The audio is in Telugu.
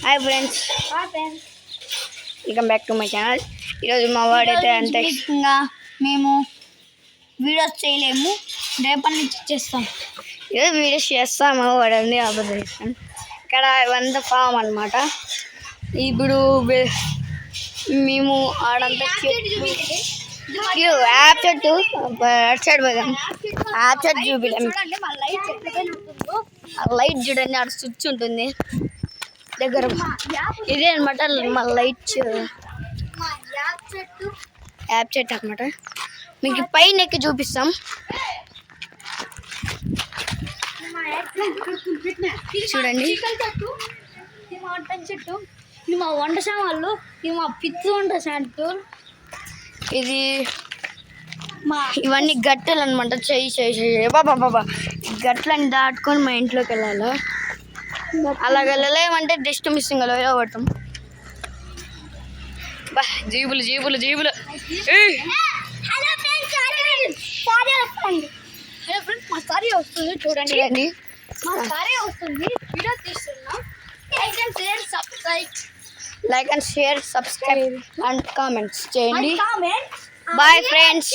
Hi friends, welcome back to my channel. ఈరోజు మా వాడైతే అంతే మేము వీడియోస్ చేయలేము, రేపటి నుంచి చేస్తాం. ఈరోజు వీడియోస్ చేస్తాం. మా వాడు అన్నీ అబద్ధం. ఇక్కడ ఇవంతా ఫామ్ అనమాట. ఇప్పుడు మేము ఆడంతా యాప్ చెట్టు అటు సైడ్ పోదాం. యాప్ చెట్టు చూపిలేము. లైట్ చూడండి, అక్కడ స్విచ్ ఉంటుంది దగ్గర. ఇదే అనమాట మా లైట్ యాప్ చెట్టు అనమాట. మీకు పైన ఎక్కి చూపిస్తాం. చూడండి, చెట్టు ఇది మా వంట సామాన్లు, ఇది మా పిచ్చి వంట చెట్టు. ఇది ఇవన్నీ గట్టెలు అనమాట. చెయ్యి బాబా గట్లని దాటుకొని మా ఇంట్లోకి వెళ్ళాలి. అలాగ వెళ్ళలేమంటే డస్ట్ మిస్సింగ్ అలా పడతాం. బా జీబులు జీబులు జీబులు. మా సారీ వస్తుంది చూడండి, మా సారీ వస్తుంది. వీడియో తీస్తున్నాం. Like and share, subscribe and comments చేయండి. Bye friends.